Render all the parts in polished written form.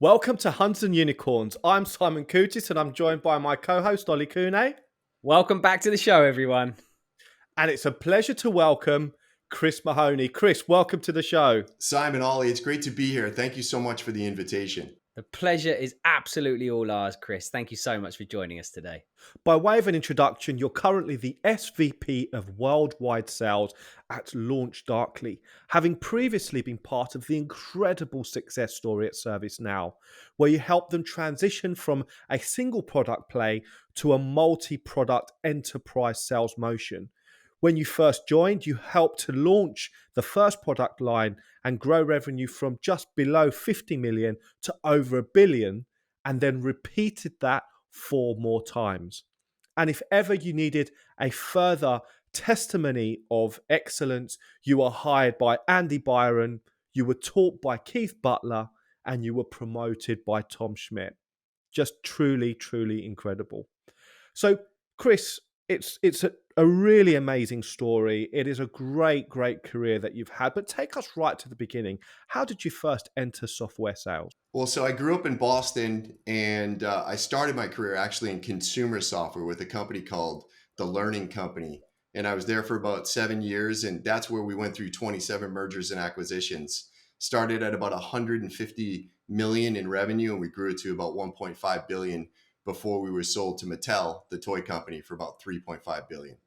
Welcome to Hunters and Unicorns. I'm Simon Kutis and I'm joined by my co-host Ollie Kune. Welcome back to the show, everyone. And it's a pleasure to welcome Chris Mahoney. Chris, welcome to the show. Simon, Ollie, it's great to be here. Thank you so much for the invitation. The pleasure is absolutely all ours, Chris. Thank you so much for joining us today. By way of an introduction, you're currently the SVP of Worldwide Sales at LaunchDarkly, having previously been part of the incredible success story at ServiceNow, where you helped them transition from a single product play to a multi-product enterprise sales motion. When you first joined, you helped to launch the first product line and grow revenue from just below 50 million to over $1 billion, and then repeated that 4 more times. And if ever you needed a further testimony of excellence, you were hired by Andy Byron, you were taught by Keith Butler, and you were promoted by Tom Schmidt. Just truly, truly incredible. So, Chris, it's a really amazing story. It is a great, great career that you've had. But take us right to the beginning. How did you first enter software sales? Well, so I grew up in Boston, and I started my career actually in consumer software with a company called The Learning Company. And I was there for about 7 years, and that's where we went through 27 mergers and acquisitions. Started at about 150 million in revenue, and we grew it to about 1.5 billion before we were sold to Mattel, the toy company, for about 3.5 billion.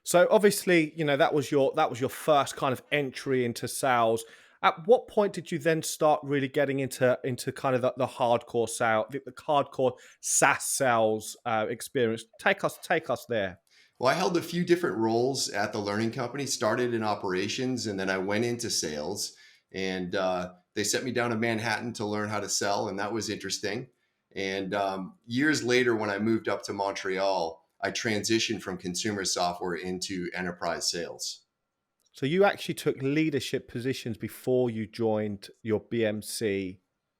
So obviously, that was your first kind of entry into sales. At what point did you then start really getting into kind of the hardcore sale, the hardcore SaaS sales experience? Take us there. Well, I held a few different roles at the Learning Company, started in operations, and then I went into sales. And they set me down in Manhattan to learn how to sell, and that was interesting. And years later, when I moved up to Montreal, I transitioned from consumer software into enterprise sales. So you actually took leadership positions before you joined your BMC.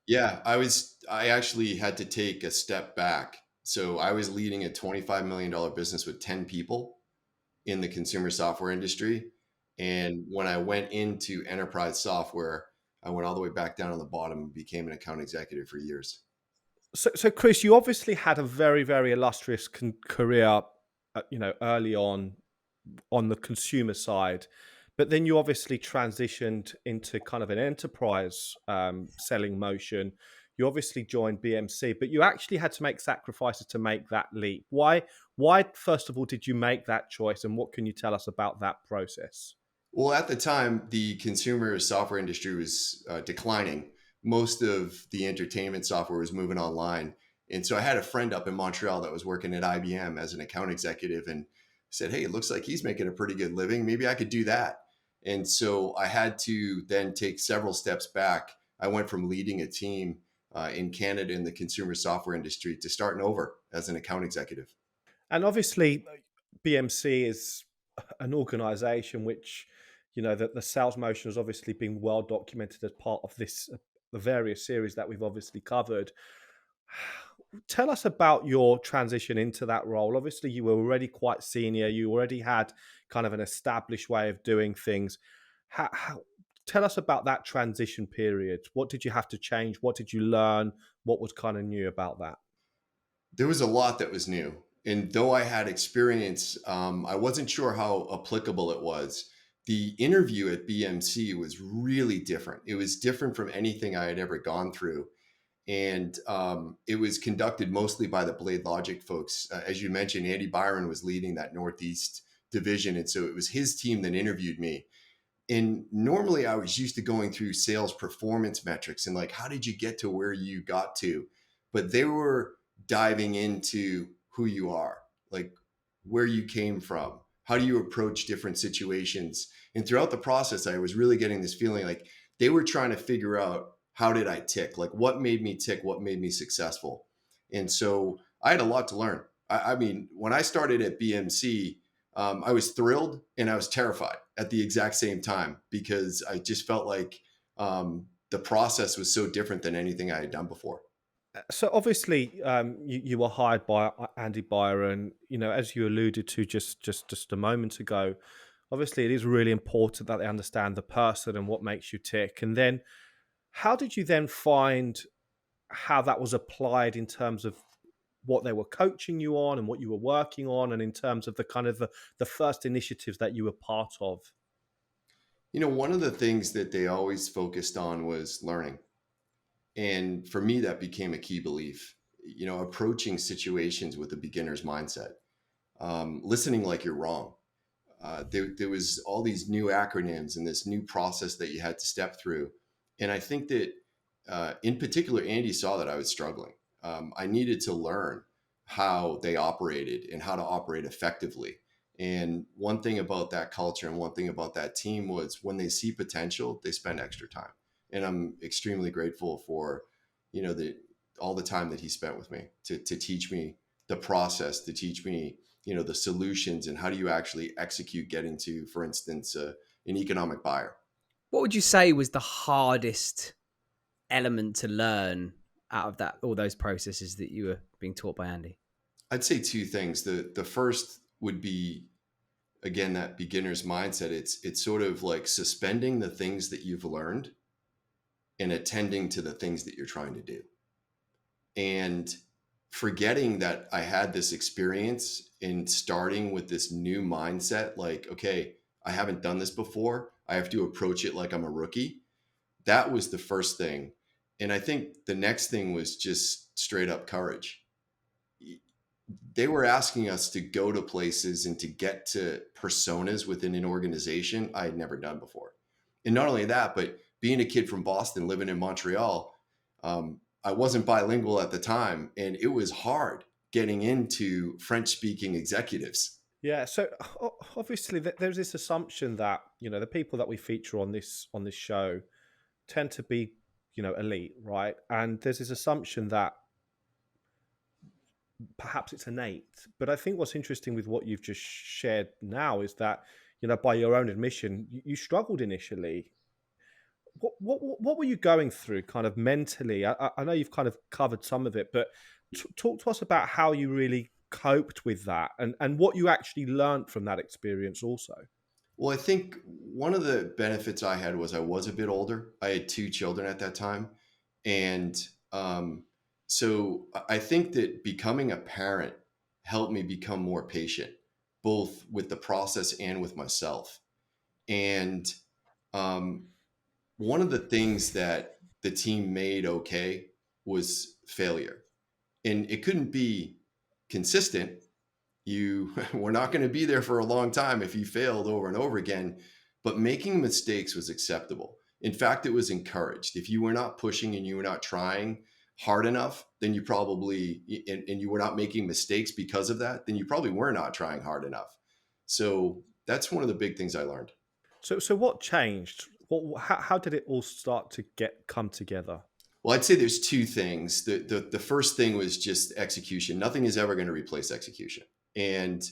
Yeah, I actually had to take a step back. So I was leading a $25 million business with 10 people in the consumer software industry. And when I went into enterprise software, I went all the way back down on the bottom and became an account executive for years. So Chris, you obviously had a very, very illustrious career, early on the consumer side, but then you obviously transitioned into kind of an enterprise selling motion. You obviously joined BMC, but you actually had to make sacrifices to make that leap. Why, first of all, did you make that choice, and what can you tell us about that process? Well, at the time, the consumer software industry was declining. Most of the entertainment software was moving online. And so I had a friend up in Montreal that was working at IBM as an account executive and said, hey, it looks like he's making a pretty good living. Maybe I could do that. And so I had to then take several steps back. I went from leading a team in Canada in the consumer software industry to starting over as an account executive. And obviously, BMC is an organization which, the sales motion has obviously been well documented as part of the various series that we've obviously covered. Tell us about your transition into that role. Obviously, you were already quite senior. You already had kind of an established way of doing things. Tell us about that transition period. What did you have to change? What did you learn? What was kind of new about that? There was a lot that was new. And though I had experience, I wasn't sure how applicable it was. The interview at BMC was really different. It was different from anything I had ever gone through. And it was conducted mostly by the Blade Logic folks. As you mentioned, Andy Byron was leading that Northeast division. And so it was his team that interviewed me. And normally I was used to going through sales performance metrics and like, how did you get to where you got to? But they were diving into who you are, like where you came from, how do you approach different situations. And throughout the process, I was really getting this feeling like they were trying to figure out, how did I tick? Like what made me tick? What made me successful? And so I had a lot to learn. I mean, when I started at BMC, I was thrilled and I was terrified at the exact same time because I just felt like the process was so different than anything I had done before. So obviously, you were hired by Andy Byron. As you alluded to just a moment ago. Obviously, it is really important that they understand the person and what makes you tick. And then, how did you then find how that was applied in terms of what they were coaching you on and what you were working on, and in terms of the kind of the first initiatives that you were part of? One of the things that they always focused on was learning. And for me, that became a key belief, approaching situations with a beginner's mindset, listening like you're wrong. There was all these new acronyms and this new process that you had to step through. And I think that in particular, Andy saw that I was struggling. I needed to learn how they operated and how to operate effectively. And one thing about that culture and one thing about that team was when they see potential, they spend extra time. And I'm extremely grateful for, the all the time that he spent with me to teach me the process, to teach me, the solutions and how do you actually execute getting to, for instance, an economic buyer. What would you say was the hardest element to learn out of that, all those processes that you were being taught by Andy? I'd say two things. The first would be, again, that beginner's mindset. It's sort of like suspending the things that you've learned and attending to the things that you're trying to do. And forgetting that I had this experience in starting with this new mindset, like, okay, I haven't done this before. I have to approach it like I'm a rookie. That was the first thing. And I think the next thing was just straight up courage. They were asking us to go to places and to get to personas within an organization I had never done before. And not only that, but being a kid from Boston, living in Montreal, I wasn't bilingual at the time, and it was hard getting into French-speaking executives. Yeah, so obviously there's this assumption that the people that we feature on this show tend to be elite, right? And there's this assumption that perhaps it's innate. But I think what's interesting with what you've just shared now is that by your own admission, you struggled initially. What were you going through, kind of mentally? I know you've kind of covered some of it, but talk to us about how you really coped with that, and what you actually learned from that experience also. Well, I think one of the benefits I had was I was a bit older. I had two children at that time. And so I think that becoming a parent helped me become more patient, both with the process and with myself. And um, one of the things that the team made okay was failure. And it couldn't be consistent. You were not going to be there for a long time if you failed over and over again, but making mistakes was acceptable. In fact, it was encouraged. If you were not pushing and you were not trying hard enough, then you probably, and you were not making mistakes because of that, then you probably were not trying hard enough. So that's one of the big things I learned. So what changed? How did it all start to come together? Well, I'd say there's two things. The first thing was just execution. Nothing is ever going to replace execution. And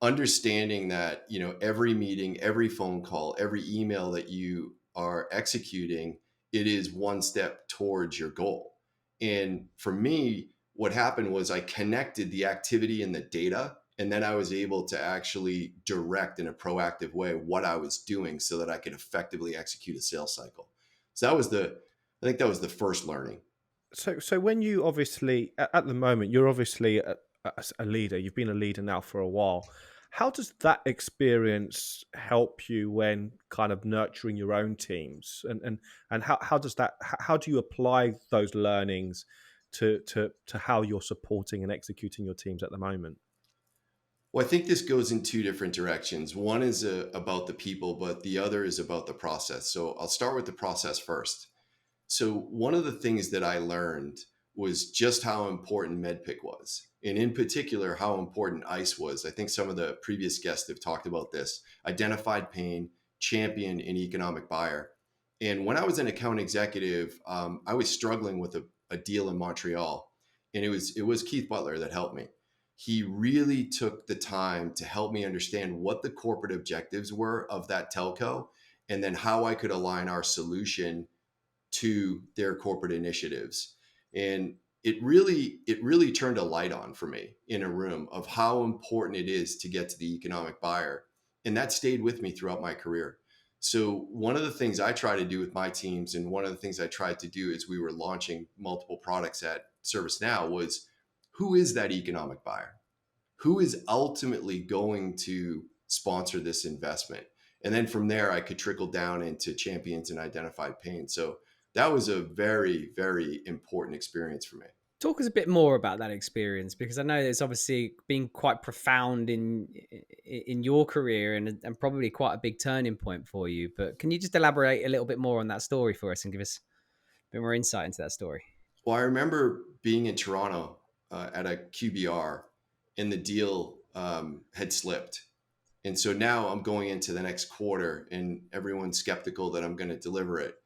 understanding that, every meeting, every phone call, every email that you are executing, it is one step towards your goal. And for me, what happened was I connected the activity and the data, and then I was able to actually direct in a proactive way what I was doing so that I could effectively execute a sales cycle. So I think that was the first learning. So when you obviously at the moment you're obviously a leader, you've been a leader now for a while. How does that experience help you when kind of nurturing your own teams, and how do you apply those learnings to how you're supporting and executing your teams at the moment? Well, I think this goes in two different directions. One is about the people, but the other is about the process. So I'll start with the process first. So one of the things that I learned was just how important MedPick was, and in particular, how important ICE was. I think some of the previous guests have talked about this: identified pain, champion, and economic buyer. And when I was an account executive, I was struggling with a deal in Montreal, and it was Keith Butler that helped me. He really took the time to help me understand what the corporate objectives were of that telco, and then how I could align our solution to their corporate initiatives. And it really turned a light on for me in a room of how important it is to get to the economic buyer. And that stayed with me throughout my career. So one of the things I try to do with my teams, and one of the things I tried to do as we were launching multiple products at ServiceNow, was who is that economic buyer? Who is ultimately going to sponsor this investment? And then from there, I could trickle down into champions and identified pain. So that was a very, very important experience for me. Talk us a bit more about that experience, because I know it's obviously been quite profound in your career, and probably quite a big turning point for you. But can you just elaborate a little bit more on that story for us and give us a bit more insight into that story? Well, I remember being in Toronto at a QBR, and the deal had slipped. And so now I'm going into the next quarter, and everyone's skeptical that I'm going to deliver it.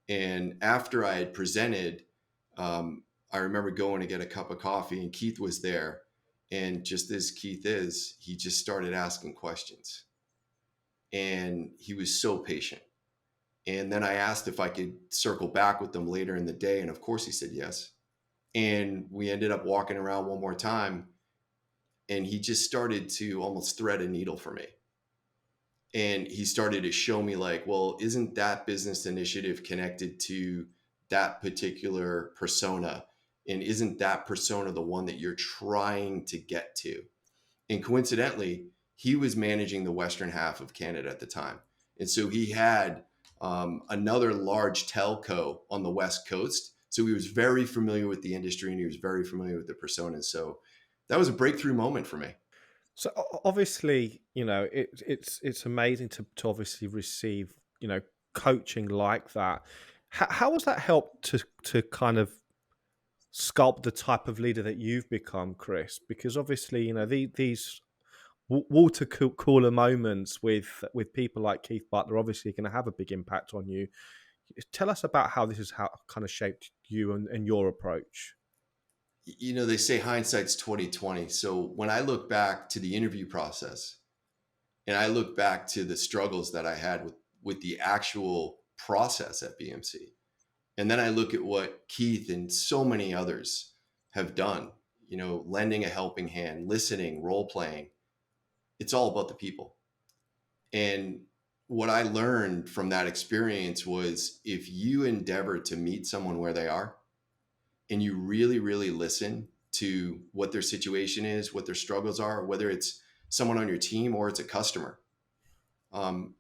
And after I had presented, I remember going to get a cup of coffee, and Keith was there. And just as Keith is, he just started asking questions. And he was so patient. And then I asked if I could circle back with them later in the day. And of course, he said yes. And we ended up walking around one more time. And he just started to almost thread a needle for me. And he started to show me, like, well, isn't that business initiative connected to that particular persona? And isn't that persona the one that you're trying to get to? And coincidentally, he was managing the western half of Canada at the time. And so he had another large telco on the West Coast. So he was very familiar with the industry, and he was very familiar with the personas. So that was a breakthrough moment for me. So obviously, it's amazing to obviously receive, coaching like that. How has that helped to kind of sculpt the type of leader that you've become, Chris? Because obviously, these water cooler moments with people like Keith Butler obviously going to have a big impact on you. Tell us about how this has kind of shaped you and your approach. They say hindsight's 2020. So when I look back to the interview process, and I look back to the struggles that I had with the actual process at BMC, and then I look at what Keith and so many others have done, lending a helping hand, listening, role playing. It's all about the people. And what I learned from that experience was, if you endeavor to meet someone where they are, and you really, really listen to what their situation is, what their struggles are, whether it's someone on your team or it's a customer,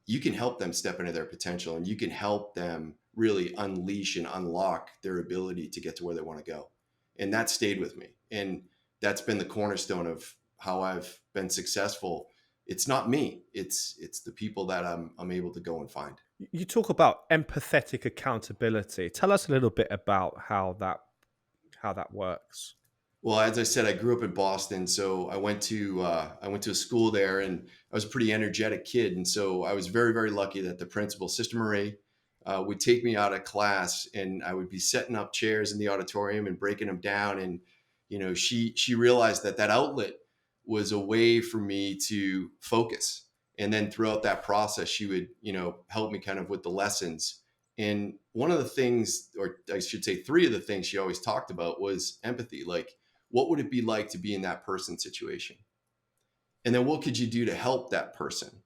you can help them step into their potential, and you can help them really unleash and unlock their ability to get to where they want to go. And that stayed with me. And that's been the cornerstone of how I've been successful. It's not me, it's the people that I'm able to go and find. You talk about empathetic accountability. Tell us a little bit about how that works. Well, as I said, I grew up in Boston, so I went to a school there, and I was a pretty energetic kid, and so I was very, very lucky that the principal, Sister Marie, would take me out of class, and I would be setting up chairs in the auditorium and breaking them down, and she realized that outlet was a way for me to focus, and then throughout that process, she would help me kind of with the lessons. And one of the things, or I should say, three of the things she always talked about was empathy. Like, what would it be like to be in that person's situation? And then what could you do to help that person?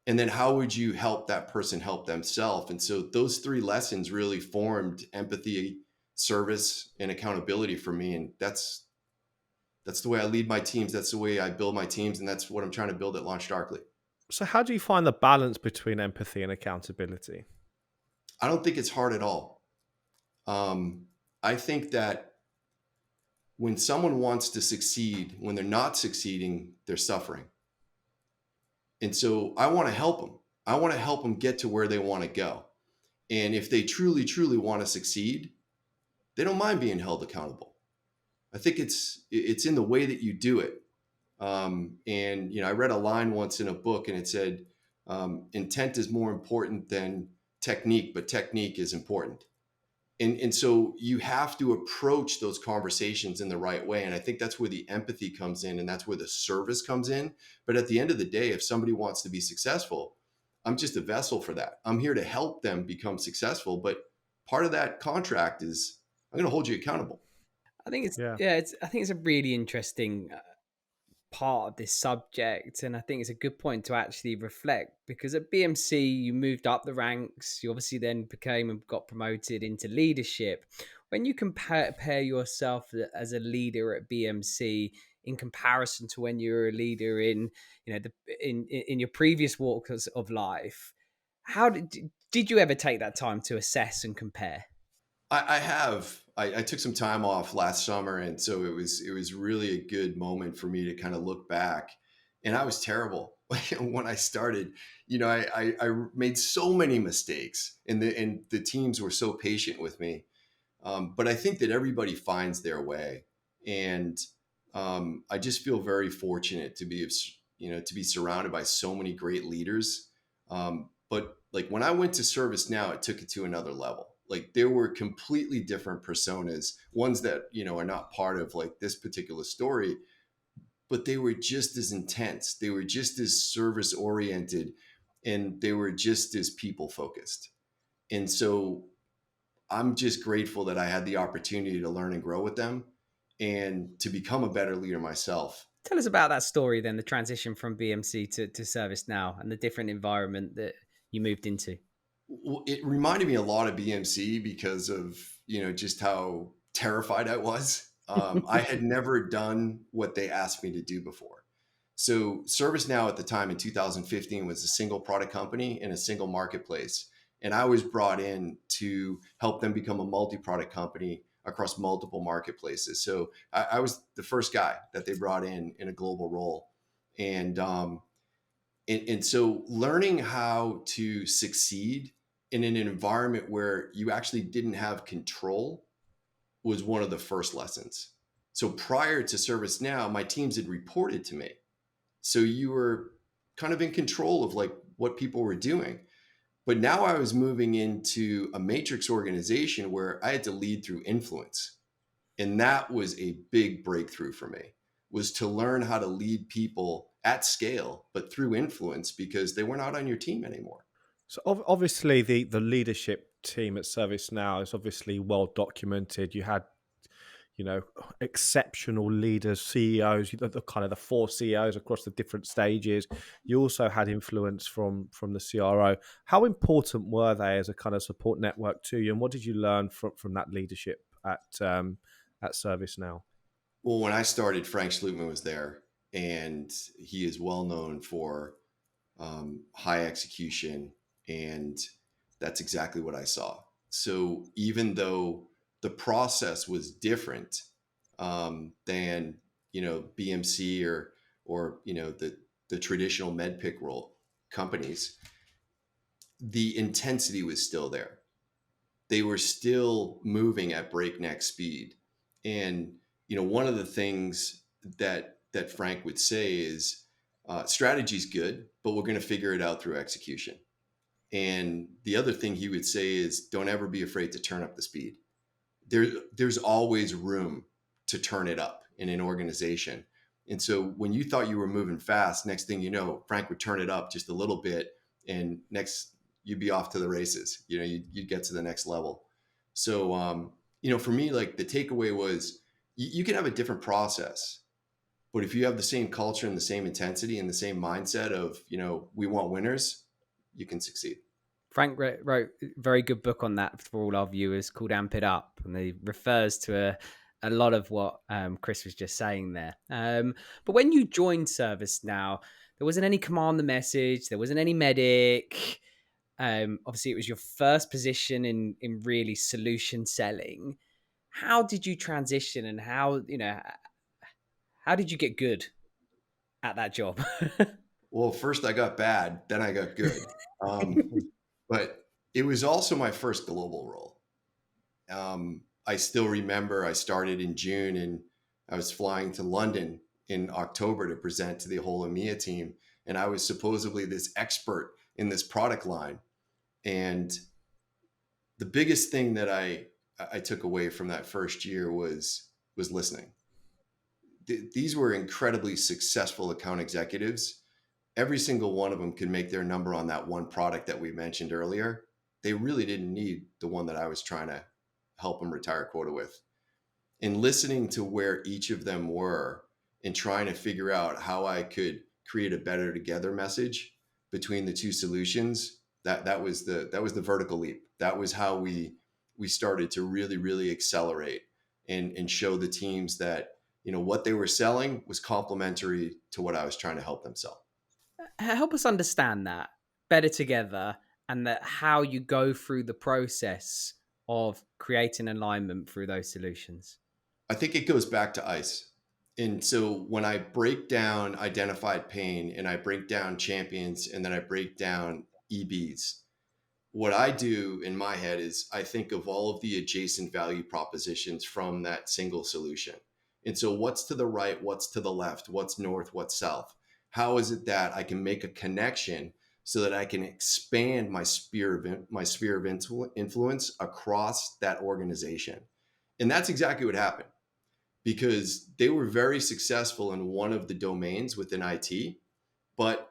And then how would you help that person help themselves? And so those three lessons really formed empathy, service, and accountability for me. And that's the way I lead my teams. That's the way I build my teams. And that's what I'm trying to build at LaunchDarkly. So how do you find the balance between empathy and accountability? I don't think it's hard at all. I think that when someone wants to succeed, when they're not succeeding, they're suffering. And so I want to help them. I want to help them get to where they want to go. And if they truly, truly want to succeed, they don't mind being held accountable. I think it's in the way that you do it. And I read a line once in a book, and it said, intent is more important than technique, but technique is important. And so you have to approach those conversations in the right way. And I think that's where the empathy comes in, and that's where the service comes in. But at the end of the day, if somebody wants to be successful, I'm just a vessel for that. I'm here to help them become successful. But part of that contract is I'm going to hold you accountable. I think it's I think it's a really interesting part of this subject, and I think it's a good point to actually reflect, because at BMC you moved up the ranks, you obviously then became and got promoted into leadership. When you compare yourself as a leader at BMC in comparison to when you were a leader in, in your previous walks of life, how did you ever take that time to assess and compare? I have. I took some time off last summer, and so it was really a good moment for me to kind of look back. And I was terrible when I started. I made so many mistakes, and the teams were so patient with me. But I think that everybody finds their way, and I just feel very fortunate to be surrounded by so many great leaders. But like when I went to ServiceNow, it took it to another level. Like there were completely different personas, ones that are not part of like this particular story, but they were just as intense. They were just as service oriented, and they were just as people focused. And so I'm just grateful that I had the opportunity to learn and grow with them and to become a better leader myself. Tell us about that story then, the transition from BMC to ServiceNow and the different environment that you moved into. Well, it reminded me a lot of BMC because of, just how terrified I was. I had never done what they asked me to do before. So ServiceNow at the time in 2015 was a single product company in a single marketplace. And I was brought in to help them become a multi-product company across multiple marketplaces. So I was the first guy that they brought in a global role. And so learning how to succeed in an environment where you actually didn't have control was one of the first lessons. So prior to ServiceNow, my teams had reported to me. So you were kind of in control of like what people were doing. But now I was moving into a matrix organization where I had to lead through influence. And that was a big breakthrough for me, was to learn how to lead people at scale, but through influence because they were not on your team anymore. So obviously the leadership team at ServiceNow is obviously well documented. You had, exceptional leaders, CEOs, the kind of the four CEOs across the different stages. You also had influence from the CRO. How important were they as a kind of support network to you, and what did you learn from that leadership at ServiceNow? Well, when I started, Frank Schlutman was there, and he is well known for high execution, and that's exactly what I saw. So even though the process was different than BMC or the traditional medpic role companies, the intensity was still there. They were still moving at breakneck speed, and one of the things that Frank would say is strategy's good, but we're going to figure it out through execution. And the other thing he would say is don't ever be afraid to turn up the speed. There's always room to turn it up in an organization. And so when you thought you were moving fast, next thing you know, Frank would turn it up just a little bit, and next you'd be off to the races. You'd get to the next level. So for me, like the takeaway was you can have a different process, but if you have the same culture and the same intensity and the same mindset of, we want winners, you can succeed. Frank wrote a very good book on that for all our viewers called Amp It Up, and he refers to a lot of what Chris was just saying there. But when you joined ServiceNow, there wasn't any command the message, there wasn't any medic. Obviously, it was your first position in really solution selling. How did you transition, and how did you get good at that job? Well, first I got bad, then I got good. But it was also my first global role. I still remember I started in June and I was flying to London in October to present to the whole EMEA team. And I was supposedly this expert in this product line. And the biggest thing that I took away from that first year was listening. These were incredibly successful account executives. Every single one of them could make their number on that one product that we mentioned earlier. They really didn't need the one that I was trying to help them retire quota with. And listening to where each of them were and trying to figure out how I could create a better together message between the two solutions. That was the vertical leap. That was how we started to really accelerate and show the teams that, what they were selling was complementary to what I was trying to help them sell. Help us understand that better together, and that how you go through the process of creating alignment through those solutions. I think it goes back to ICE. And so when I break down identified pain and I break down champions and then I break down EBs, what I do in my head is I think of all of the adjacent value propositions from that single solution. And so what's to the right, what's to the left, what's north, what's south? How is it that I can make a connection so that I can expand my sphere of influence across that organization? And that's exactly what happened, because they were very successful in one of the domains within IT, but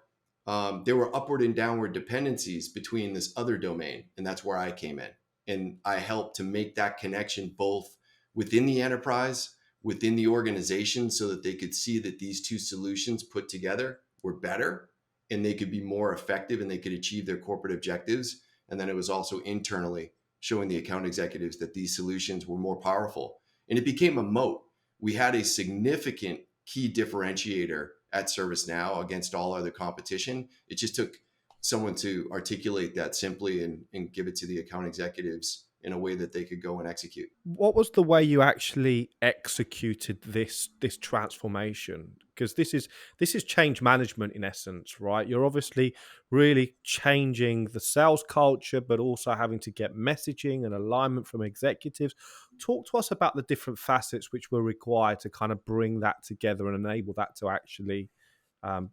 there were upward and downward dependencies between this other domain. And that's where I came in. And I helped to make that connection both within the enterprise, within the organization, so that they could see that these two solutions put together were better and they could be more effective and they could achieve their corporate objectives. And then it was also internally showing the account executives that these solutions were more powerful. And it became a moat. We had a significant key differentiator at ServiceNow against all other competition. It just took someone to articulate that simply and give it to the account executives in a way that they could go and execute. What was the way you actually executed this transformation? Because this is change management in essence, right? You're obviously really changing the sales culture, but also having to get messaging and alignment from executives. Talk to us about the different facets which were required to kind of bring that together and enable that to actually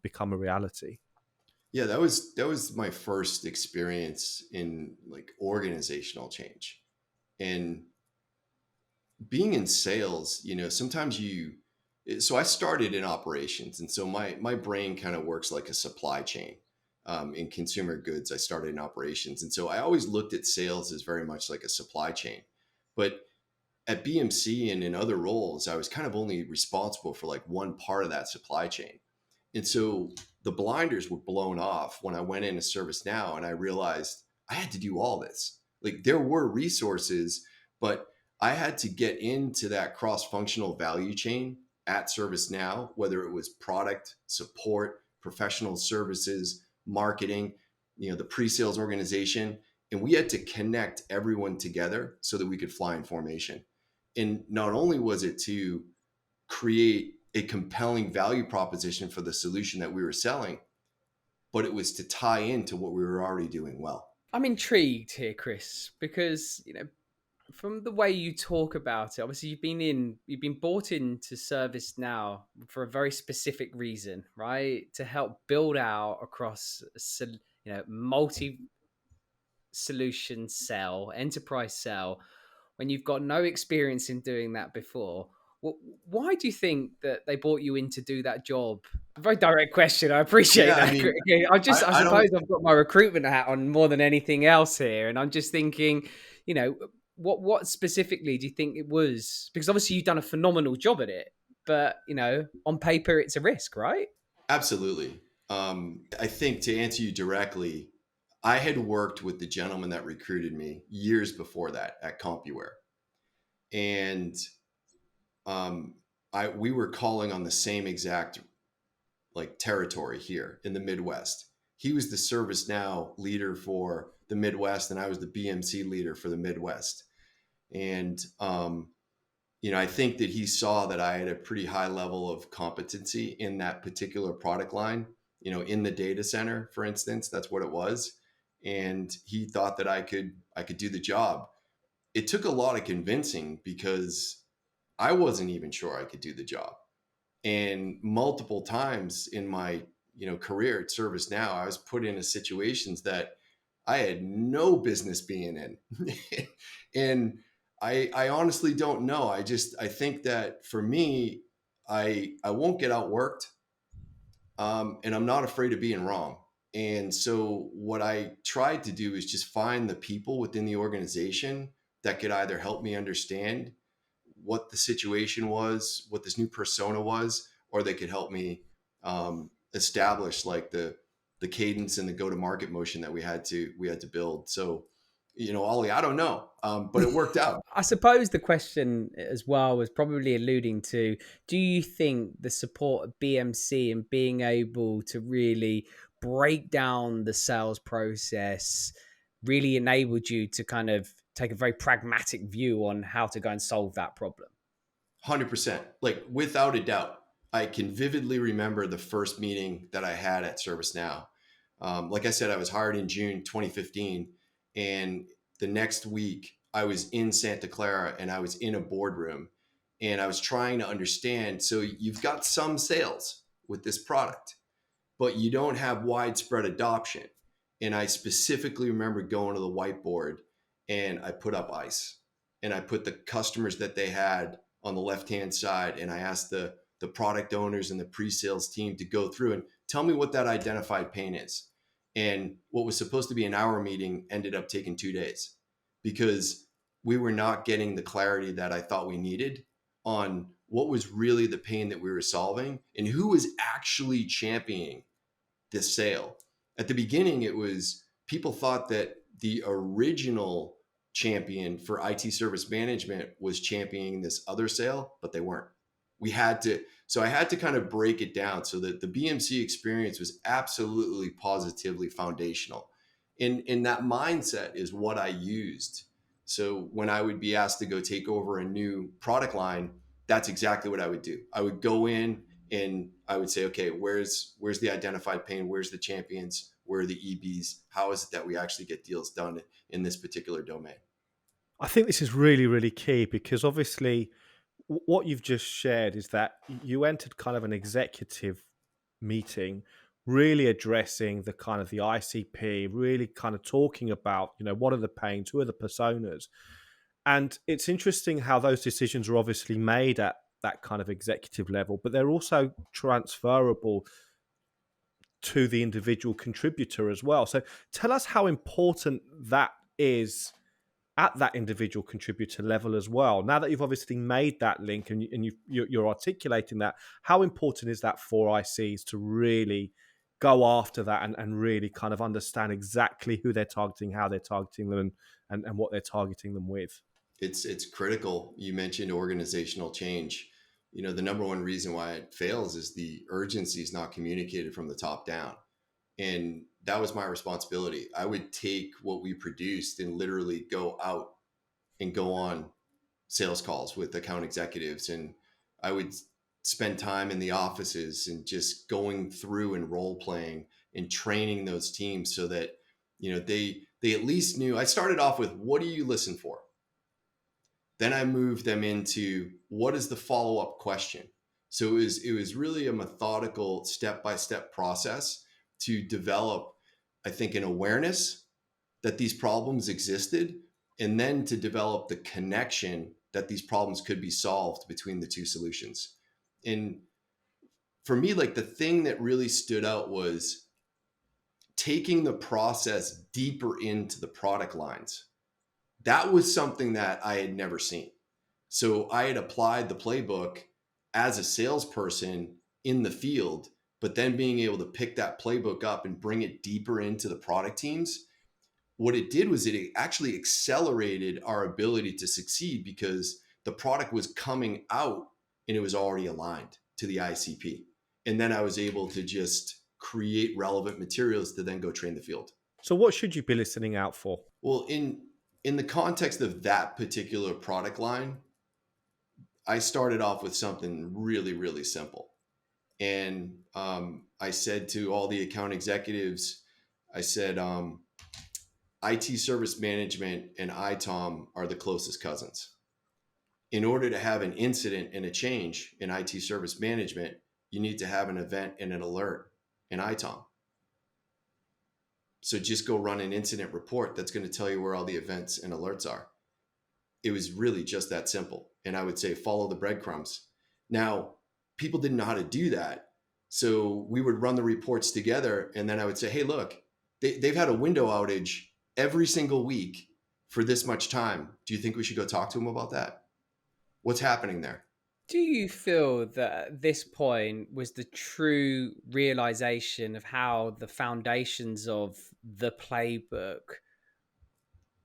become a reality. Yeah, that was my first experience in like organizational change. And being in sales, sometimes so I started in operations. And so my brain kind of works like a supply chain. In consumer goods, I started in operations. And so I always looked at sales as very much like a supply chain. But at BMC and in other roles, I was kind of only responsible for like one part of that supply chain. And so the blinders were blown off when I went into ServiceNow and I realized I had to do all this. Like there were resources, but I had to get into that cross-functional value chain at ServiceNow, whether it was product, support, professional services, marketing, the pre-sales organization. And we had to connect everyone together so that we could fly in formation. And not only was it to create a compelling value proposition for the solution that we were selling, but it was to tie into what we were already doing well. I'm intrigued here, Chris, because from the way you talk about it, obviously you've been brought into ServiceNow for a very specific reason, right? To help build out across multi solution sell, enterprise sell, when you've got no experience in doing that before. Why do you think that they brought you in to do that job? A very direct question. I appreciate that. I mean, I suppose I've got my recruitment hat on more than anything else here, and I'm just thinking, what specifically do you think it was? Because obviously you've done a phenomenal job at it, but on paper it's a risk, right? Absolutely. I think to answer you directly, I had worked with the gentleman that recruited me years before that at CompuWare. And we were calling on the same exact like territory here in the Midwest. He was the ServiceNow leader for the Midwest, and I was the BMC leader for the Midwest. And I think that he saw that I had a pretty high level of competency in that particular product line. In the data center, for instance, that's what it was. And he thought that I could do the job. It took a lot of convincing because I wasn't even sure I could do the job. And multiple times in my, career at ServiceNow, I was put into situations that I had no business being in. And I honestly don't know. I think that for me, I won't get outworked. And I'm not afraid of being wrong. And so what I tried to do is just find the people within the organization that could either help me understand what the situation was, what this new persona was, or they could help me establish like the cadence and the go-to-market motion that we had to build. So, Ollie, I don't know, but it worked out. I suppose the question as well was probably alluding to, do you think the support of BMC and being able to really break down the sales process really enabled you to kind of take a very pragmatic view on how to go and solve that problem? 100%. Like, without a doubt. I can vividly remember the first meeting that I had at ServiceNow. Like I said, I was hired in June 2015, and the next week I was in Santa Clara and I was in a boardroom, and I was trying to understand. So you've got some sales with this product, but you don't have widespread adoption. And I specifically remember going to the whiteboard and I put up ICE and I put the customers that they had on the left-hand side. And I asked the product owners and the pre-sales team to go through and tell me what that identified pain is. And what was supposed to be an hour meeting ended up taking 2 days because we were not getting the clarity that I thought we needed on what was really the pain that we were solving and who was actually championing this sale. At the beginning, it was people thought that the original champion for IT service management was championing this other sale, but they weren't. So I had to kind of break it down so that the BMC experience was absolutely positively foundational. And that mindset is what I used. So when I would be asked to go take over a new product line, that's exactly what I would do. I would go in and I would say, okay, where's the identified pain? Where's the champions? Where are the EBs? How is it that we actually get deals done in this particular domain? I think this is really, really key because obviously what you've just shared is that you entered kind of an executive meeting, really addressing the kind of the ICP, really kind of talking about, what are the pains, who are the personas. And it's interesting how those decisions are obviously made at that kind of executive level, but they're also transferable to the individual contributor as well. So tell us how important that is at that individual contributor level as well. Now that you've obviously made that link and you're articulating that, how important is that for ICs to really go after that and really kind of understand exactly who they're targeting, how they're targeting them, and what they're targeting them with? It's critical. You mentioned organizational change. The number one reason why it fails is the urgency is not communicated from the top down. And that was my responsibility. I would take what we produced and literally go out and go on sales calls with account executives. And I would spend time in the offices and just going through and role playing and training those teams so that, they at least knew. I started off with, what do you listen for? Then I moved them into, what is the follow-up question? So it was really a methodical step-by-step process to develop, I think, an awareness that these problems existed, and then to develop the connection that these problems could be solved between the two solutions. And for me, like, the thing that really stood out was taking the process deeper into the product lines. That was something that I had never seen. So I had applied the playbook as a salesperson in the field, but then being able to pick that playbook up and bring it deeper into the product teams, what it did was it actually accelerated our ability to succeed because the product was coming out and it was already aligned to the ICP. And then I was able to just create relevant materials to then go train the field. So what should you be listening out for? Well, in the context of that particular product line, I started off with something really, really simple. And I said to all the account executives, I said, IT service management and ITOM are the closest cousins. In order to have an incident and a change in IT service management, you need to have an event and an alert in ITOM. So just go run an incident report that's going to tell you where all the events and alerts are. It was really just that simple. And I would say, follow the breadcrumbs. Now, people didn't know how to do that. So we would run the reports together. And then I would say, hey, look, they've had a window outage every single week for this much time. Do you think we should go talk to them about that? What's happening there? Do you feel that at this point was the true realization of how the foundations of the playbook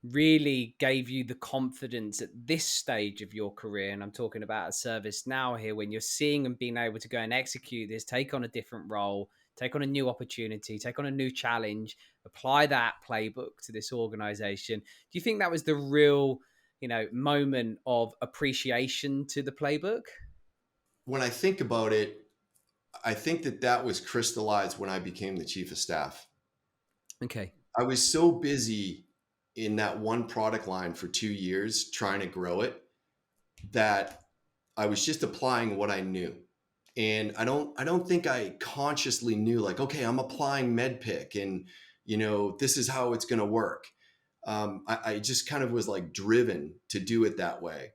really gave you the confidence at this stage of your career? And I'm talking about a service now here, when you're seeing and being able to go and execute this, take on a different role, take on a new opportunity, take on a new challenge, apply that playbook to this organization. Do you think that was the real, moment of appreciation to the playbook? When I think about it, I think that was crystallized when I became the chief of staff. Okay. I was so busy in that one product line for 2 years trying to grow it that I was just applying what I knew. And I don't think I consciously knew, like, okay, I'm applying MedPick and this is how it's going to work. I just kind of was like driven to do it that way.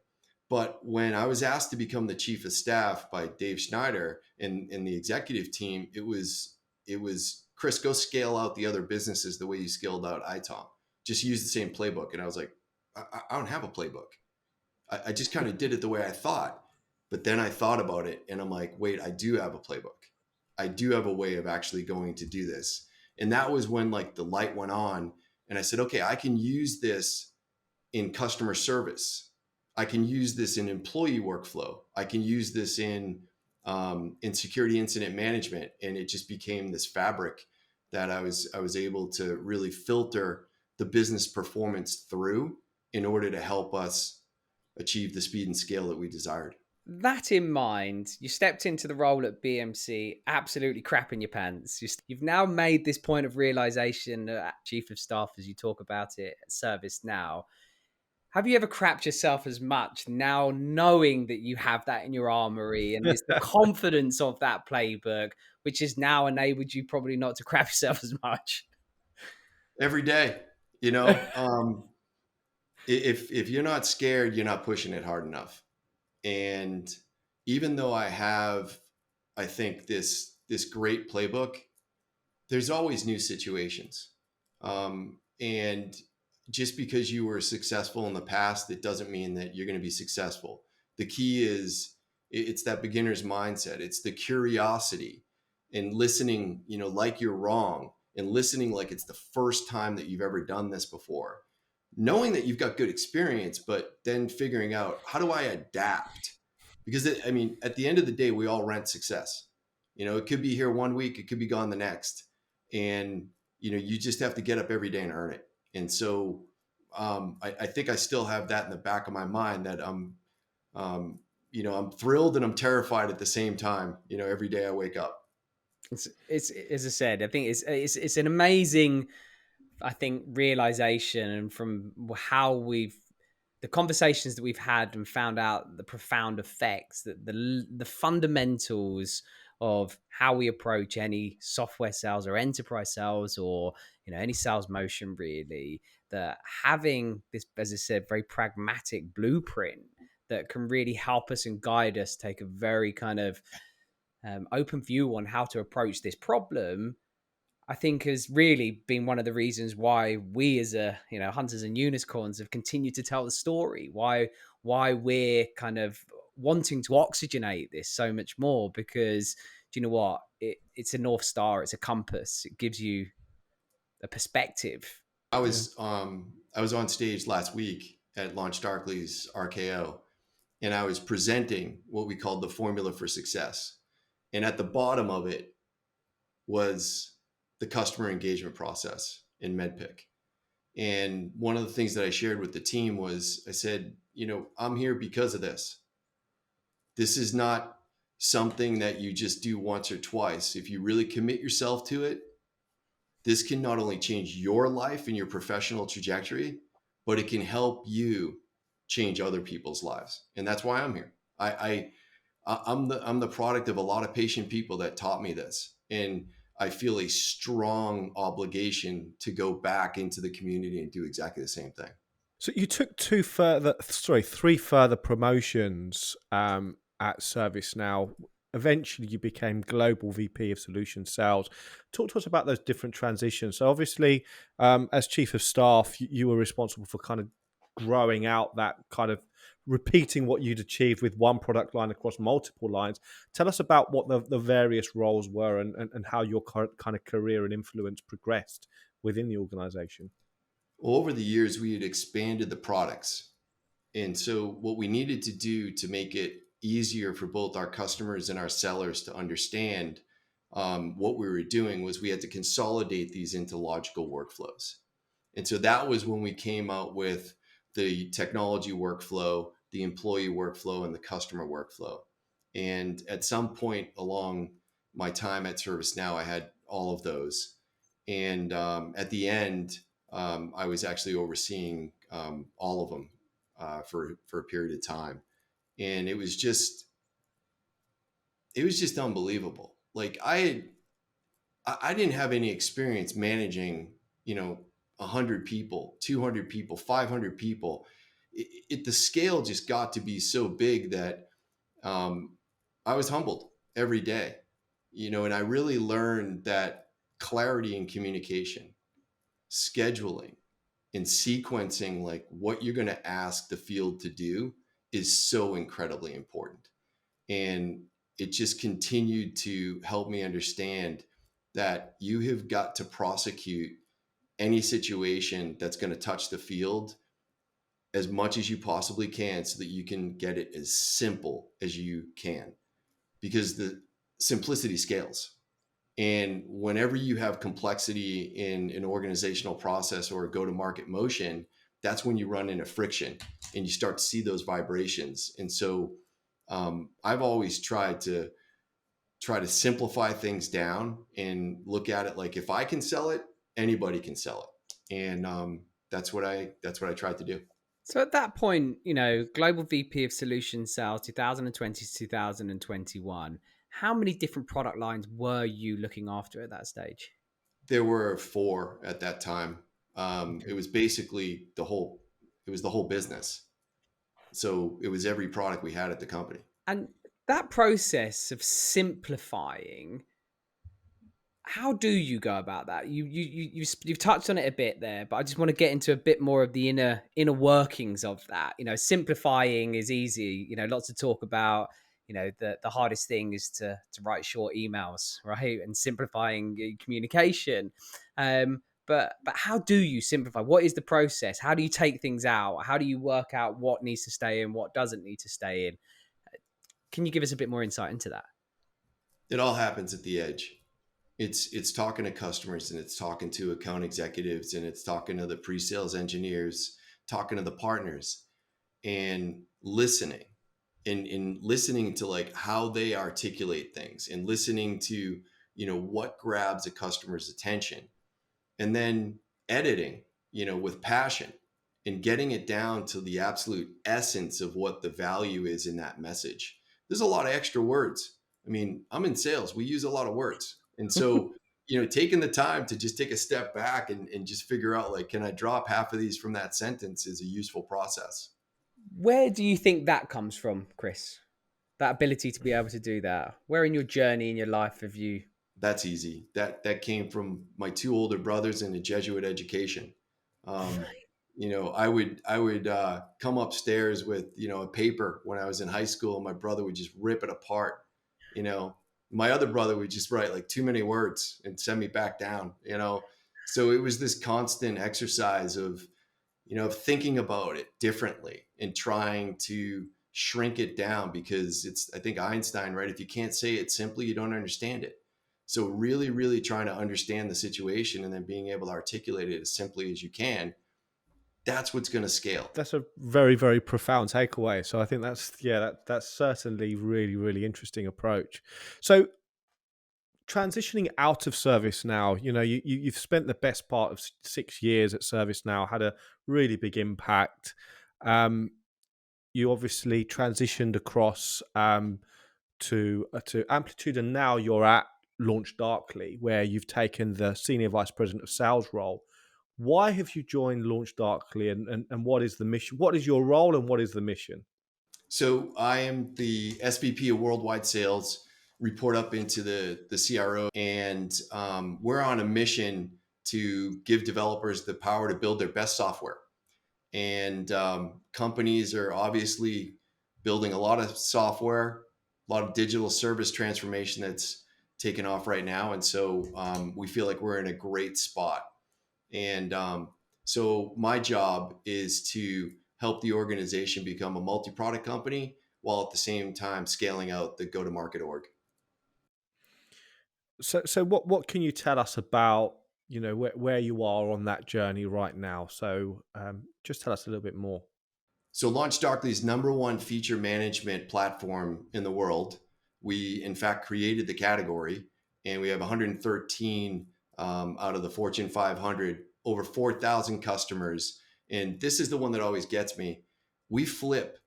But when I was asked to become the chief of staff by Dave Schneider and the executive team, it was Chris, go scale out the other businesses the way you scaled out ITOM. Just use the same playbook. And I was like, I don't have a playbook. I just kind of did it the way I thought. But then I thought about it and I'm like, wait, I do have a playbook. I do have a way of actually going to do this. And that was when like the light went on and I said, okay, I can use this in customer service. I can use this in employee workflow. I can use this in security incident management. And it just became this fabric that I was able to really filter the business performance through in order to help us achieve the speed and scale that we desired. That in mind, you stepped into the role at BMC, absolutely crapping your pants. You've now made this point of realization at Chief of Staff, as you talk about it at ServiceNow. Have you ever crapped yourself as much now, knowing that you have that in your armory and it's the confidence of that playbook, which has now enabled you probably not to crap yourself as much? Every day, if you're not scared, you're not pushing it hard enough. And even though I have, I think this great playbook, there's always new situations. And just because you were successful in the past, it doesn't mean that you're going to be successful. The key is it's that beginner's mindset. It's the curiosity and listening, like you're wrong, and listening like it's the first time that you've ever done this before. Knowing that you've got good experience, but then figuring out, how do I adapt? Because at the end of the day, we all rent success. It could be here one week, it could be gone the next. And, you just have to get up every day and earn it. And so I think I still have that in the back of my mind, that I'm thrilled and I'm terrified at the same time, every day I wake up. It's as I said, I think it's an amazing, I think, realization, and from how the conversations that we've had and found out the profound effects that the fundamentals of how we approach any software sales or enterprise sales, or any sales motion, really, that having this, as I said, very pragmatic blueprint that can really help us and guide us take a very kind of open view on how to approach this problem, I think has really been one of the reasons why we, as hunters and unicorns, have continued to tell the story. Why we're kind of wanting to oxygenate this so much more, because do you know what? It's a North Star. It's a compass. It gives you a perspective. I was on stage last week at LaunchDarkly's RKO, and I was presenting what we called the formula for success. And at the bottom of it was the customer engagement process in MedPick. And one of the things that I shared with the team was, I said, I'm here because of this. This is not something that you just do once or twice. If you really commit yourself to it, this can not only change your life and your professional trajectory, but it can help you change other people's lives. And that's why I'm here. I'm the product of a lot of patient people that taught me this. And I feel a strong obligation to go back into the community and do exactly the same thing. So you took three further promotions at ServiceNow. Eventually, you became Global VP of Solution Sales. Talk to us about those different transitions. So obviously, as Chief of Staff, you were responsible for kind of growing out that kind of repeating what you'd achieved with one product line across multiple lines. Tell us about what the various roles were and how your current kind of career and influence progressed within the organization. Over the years, we had expanded the products. And so, what we needed to do to make it easier for both our customers and our sellers to understand what we were doing was we had to consolidate these into logical workflows. And so, that was when we came out with the technology workflow, the employee workflow, and the customer workflow. And at some point along my time at ServiceNow, I had all of those. And at the end, I was actually overseeing all of them for a period of time, and it was just unbelievable. Like I didn't have any experience managing, 100 people, 200 people, 500 people. The scale just got to be so big that I was humbled every day, and I really learned that clarity in communication, scheduling, and sequencing like what you're going to ask the field to do is so incredibly important. And it just continued to help me understand that you have got to prosecute any situation that's going to touch the field as much as you possibly can so that you can get it as simple as you can, because the simplicity scales. And whenever you have complexity in an organizational process or a go-to-market motion, that's when you run into friction and you start to see those vibrations. And so I've always tried to simplify things down and look at it like, if I can sell it, anybody can sell it. And that's what I tried to do. So at that point, Global VP of Solution Sales, 2020 to 2021, how many different product lines were you looking after at that stage? There were 4 at that time. Okay. It was basically the whole business. So it was every product we had at the company. And that process of simplifying, how do you go about that? You've touched on it a bit there, but I just want to get into a bit more of the inner workings of that. Simplifying is easy. Lots of talk about. The hardest thing is to write short emails, right? And simplifying communication. But how do you simplify? What is the process? How do you take things out? How do you work out what needs to stay in, what doesn't need to stay in? Can you give us a bit more insight into that? It all happens at the edge. It's talking to customers, and it's talking to account executives, and it's talking to the pre-sales engineers, talking to the partners, and listening, and listening to like how they articulate things, and listening to what grabs a customer's attention, and then editing with passion, and getting it down to the absolute essence of what the value is in that message. There's a lot of extra words. I mean, I'm in sales, we use a lot of words. And so, taking the time to just take a step back and just figure out, like, can I drop half of these from that sentence is a useful process. Where do you think that comes from, Chris? That ability to be able to do that? Where in your journey in your life have you? That's easy. That came from my 2 older brothers in a Jesuit education. I would come upstairs with a paper when I was in high school, and my brother would just rip it apart. My other brother would just write like too many words and send me back down. So it was this constant exercise of thinking about it differently and trying to shrink it down, because it's, I think, Einstein, right? If you can't say it simply, you don't understand it. So really, really trying to understand the situation and then being able to articulate it as simply as you can. That's what's going to scale. That's a very, very profound takeaway. So I think that's certainly really, really interesting approach. So transitioning out of ServiceNow, you've spent the best part of 6 years at ServiceNow, had a really big impact. You obviously transitioned across to Amplitude, and now you're at LaunchDarkly, where you've taken the Senior Vice President of Sales role. Why have you joined LaunchDarkly, and what is the mission? What is your role, and what is the mission? So I am the SVP of Worldwide Sales, report up into the CRO, and we're on a mission to give developers the power to build their best software. And companies are obviously building a lot of software, a lot of digital service transformation that's taken off right now. And so we feel like we're in a great spot. And so my job is to help the organization become a multi-product company while at the same time scaling out the go-to-market org. So what can you tell us about, where you are on that journey right now? So just tell us a little bit more. So LaunchDarkly is number one feature management platform in the world. We, in fact, created the category, and we have 113 out of the Fortune 500, over 4,000 customers. And this is the one that always gets me. We flip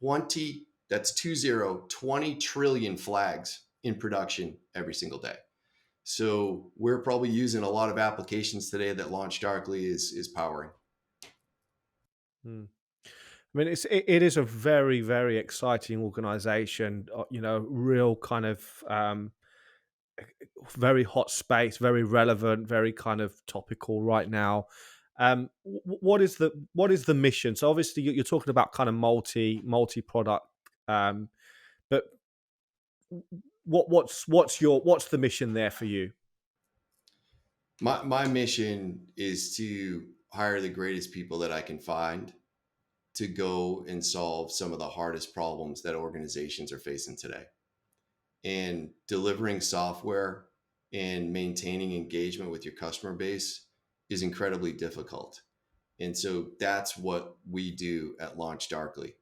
20, that's 20 trillion flags in production every single day. So we're probably using a lot of applications today that LaunchDarkly is powering. Hmm. I mean, it is a very, very exciting organization, real kind of very hot space, very relevant, very kind of topical right now. What is the mission? So obviously you're talking about kind of multi product, but what's the mission there for you? My mission is to hire the greatest people that I can find to go and solve some of the hardest problems that organizations are facing today. And delivering software and maintaining engagement with your customer base is incredibly difficult. And so that's what we do at LaunchDarkly.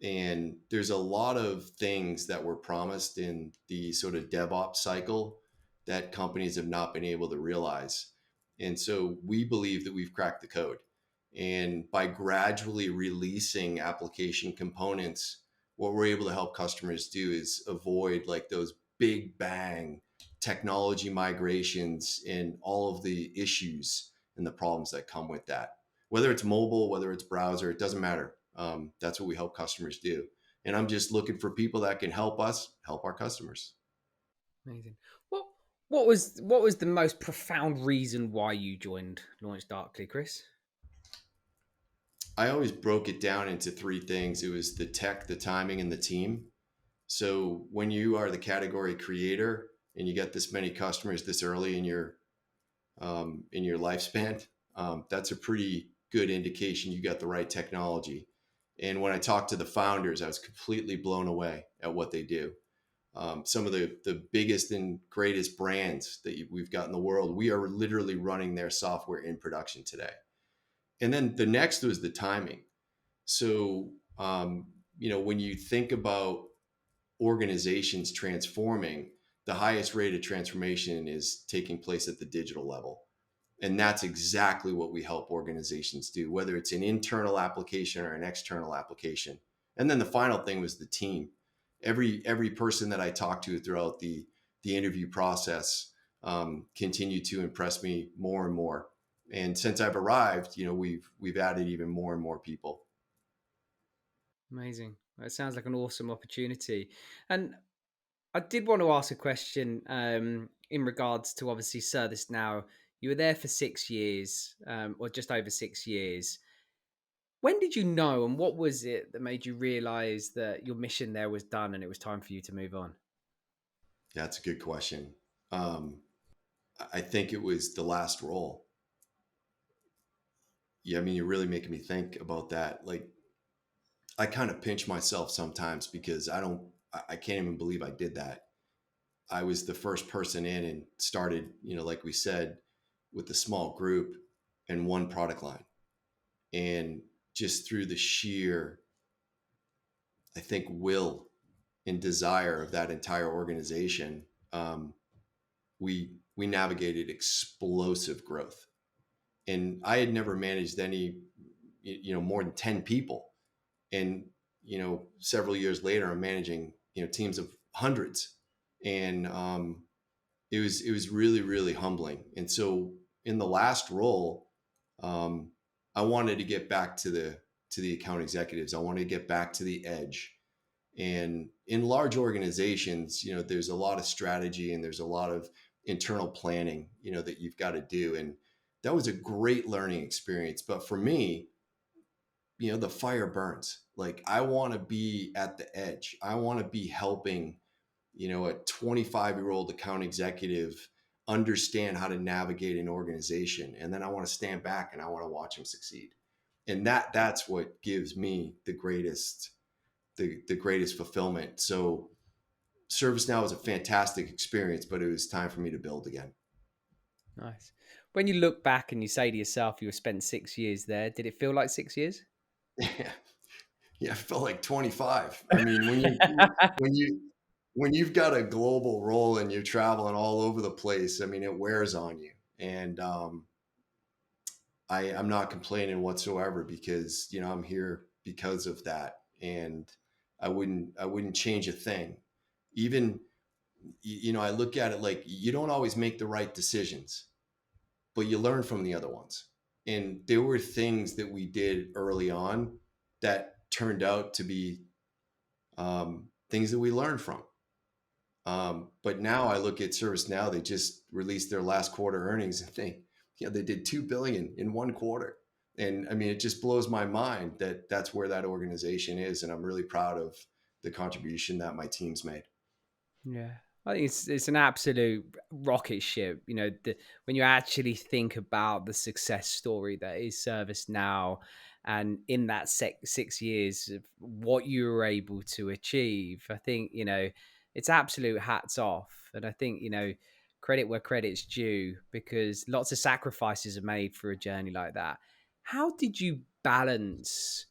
And there's a lot of things that were promised in the sort of DevOps cycle that companies have not been able to realize. And so we believe that we've cracked the code. And by gradually releasing application components, what we're able to help customers do is avoid like those big bang technology migrations and all of the issues and the problems that come with that. Whether it's mobile, whether it's browser, it doesn't matter. That's what we help customers do. And I'm just looking for people that can help us help our customers. Amazing. What was the most profound reason why you joined LaunchDarkly, Chris? I always broke it down into three things. It was the tech, the timing, and the team. So when you are the category creator and you get this many customers this early in your lifespan, that's a pretty good indication you got the right technology. And when I talked to the founders, I was completely blown away at what they do. Some of the biggest and greatest brands that we've got in the world, we are literally running their software in production today. And then the next was the timing. So, when you think about organizations transforming, the highest rate of transformation is taking place at the digital level. And that's exactly what we help organizations do, whether it's an internal application or an external application. And then the final thing was the team. Every person that I talked to throughout the interview process continued to impress me more and more. And since I've arrived, we've added even more and more people. Amazing. It sounds like an awesome opportunity. And I did want to ask a question in regards to obviously ServiceNow. You were there for 6 years, or just over 6 years. When did you know, and what was it that made you realize that your mission there was done and it was time for you to move on? That's a good question. I think it was the last role. Yeah, I mean, you're really making me think about that. Like, I kind of pinch myself sometimes because I can't even believe I did that. I was the first person in and started, like we said, with a small group and one product line. And just through the sheer, I think, will and desire of that entire organization, we navigated explosive growth. And I had never managed any, more than 10 people. And, several years later, I'm managing, teams of hundreds. And it was really, really humbling. And so in the last role, I wanted to get back to the account executives. I wanted to get back to the edge. And in large organizations, there's a lot of strategy and there's a lot of internal planning, that you've got to do. And that was a great learning experience. But for me, the fire burns. Like, I want to be at the edge. I want to be helping, a 25-year-old account executive understand how to navigate an organization. And then I want to stand back and I want to watch him succeed. And that's what gives me the greatest fulfillment. So ServiceNow was a fantastic experience, but it was time for me to build again. Nice. When you look back and you say to yourself, you were spent 6 years there, did it feel like 6 years? Yeah, it felt like 25. I mean, when you've got a global role and you're traveling all over the place, I mean, it wears on you. And I'm not complaining whatsoever, because I'm here because of that, and I wouldn't change a thing. Even I look at it like, you don't always make the right decisions, but you learn from the other ones. And there were things that we did early on that turned out to be things that we learned from. But now I look at ServiceNow, they just released their last quarter earnings and think, they did 2 billion in one quarter. And I mean, it just blows my mind that that's where that organization is. And I'm really proud of the contribution that my team's made. Yeah, I think it's an absolute rocket ship. When you actually think about the success story that is ServiceNow, and in that 6 years of what you were able to achieve, I think it's absolute hats off. And I think credit where credit's due, because lots of sacrifices are made for a journey like that. How did you balance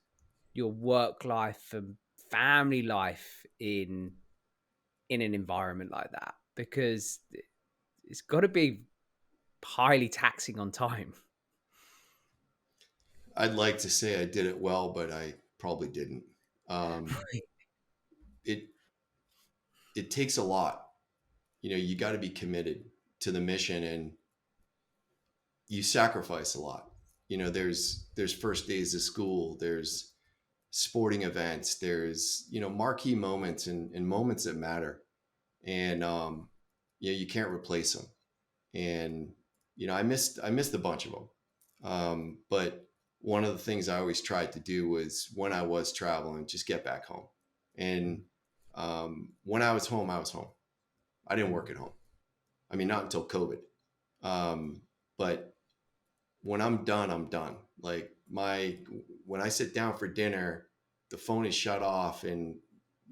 your work life and family life in an environment like that? Because it's got to be highly taxing on time. I'd like to say I did it well, but I probably didn't. It it takes a lot. You got to be committed to the mission, and you sacrifice a lot. There's first days of school, there's sporting events, there's marquee moments, and moments that matter, and you can't replace them. And I missed a bunch of them. But one of the things I always tried to do was, when I was traveling, just get back home. And when I was home, I was home. I didn't work at home. I mean, not until COVID. But when I'm done, I'm done. Like, when I sit down for dinner, the phone is shut off and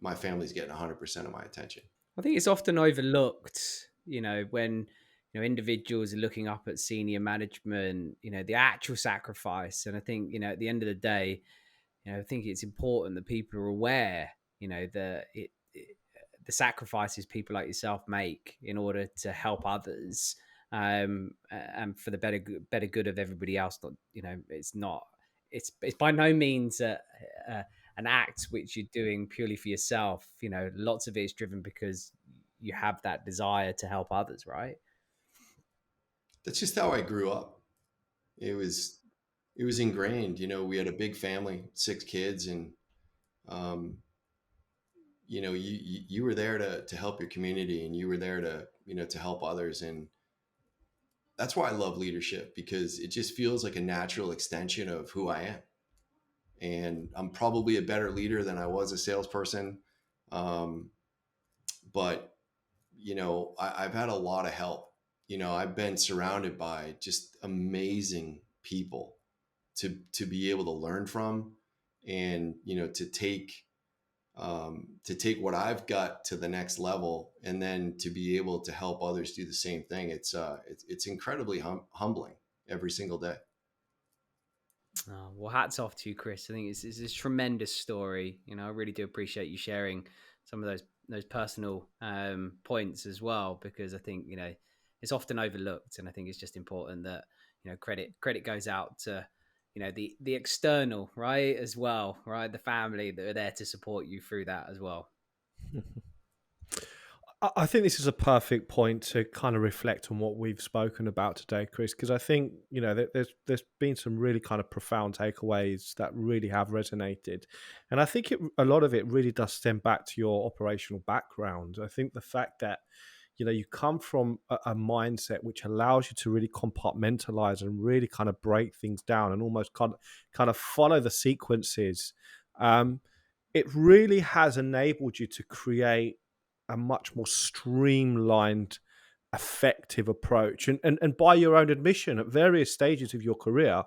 my family's getting 100% of my attention. I think it's often overlooked, when individuals are looking up at senior management, the actual sacrifice. And I think at the end of the day, I think it's important that people are aware, that the sacrifices people like yourself make in order to help others, and for the better good of everybody else. Not, it's by no means an act which you're doing purely for yourself. Lots of it is driven because you have that desire to help others, right? That's just how I grew up. It was ingrained. We had a big family, 6 kids, and you were there to help your community, and you were there to help others. And that's why I love leadership, because it just feels like a natural extension of who I am. And I'm probably a better leader than I was a salesperson. But I've had a lot of help. I've been surrounded by just amazing people to be able to learn from, and to take what I've got to the next level, and then to be able to help others do the same thing. It's incredibly humbling every single day. Oh, well, hats off to you, Chris. I think it's a tremendous story. I really do appreciate you sharing some of those personal points as well, because I think it's often overlooked, and I think it's just important that credit goes out to the external, right, as well, right, the family that are there to support you through that as well. I think this is a perfect point to kind of reflect on what we've spoken about today, Chris, because I think there's been some really kind of profound takeaways that really have resonated, and I think a lot of it really does stem back to your operational background. I think the fact that you come from a mindset which allows you to really compartmentalize and really kind of break things down and almost kind of follow the sequences. Um, it really has enabled you to create a much more streamlined, effective approach. And by your own admission, at various stages of your career,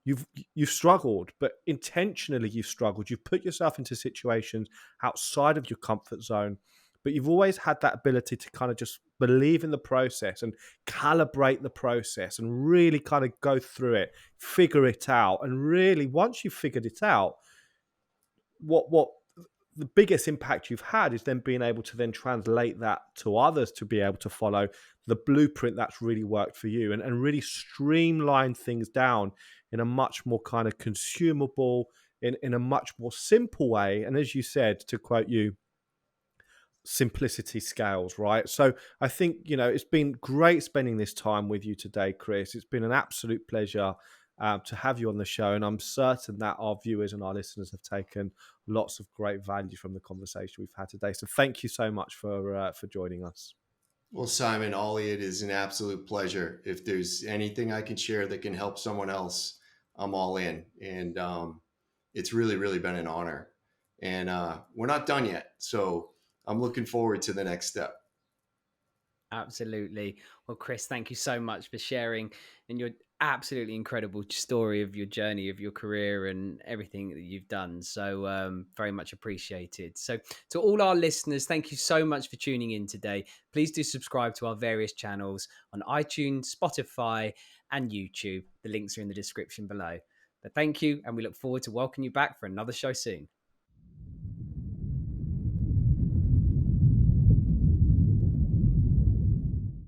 you've you've struggled, but intentionally you've struggled. You've put yourself into situations outside of your comfort zone, but you've always had that ability to kind of just believe in the process and calibrate the process and really kind of go through it, figure it out. And really, once you've figured it out, what the biggest impact you've had is then being able to then translate that to others to be able to follow the blueprint that's really worked for you, and really streamline things down in a much more kind of consumable, in a much more simple way. And as you said, to quote you, simplicity scales, right? So I think, it's been great spending this time with you today, Chris. It's been an absolute pleasure to have you on the show, and I'm certain that our viewers and our listeners have taken lots of great value from the conversation we've had today. So thank you so much for joining us. Well, Simon, Ollie, it is an absolute pleasure. If there's anything I can share that can help someone else, I'm all in. And it's really, really been an honor. And we're not done yet. So I'm looking forward to the next step. Absolutely. Well, Chris, thank you so much for sharing and your absolutely incredible story of your journey of your career and everything that you've done. So very much appreciated. So to all our listeners, thank you so much for tuning in today. Please do subscribe to our various channels on iTunes, Spotify, and YouTube. The links are in the description below. But thank you, and we look forward to welcoming you back for another show soon.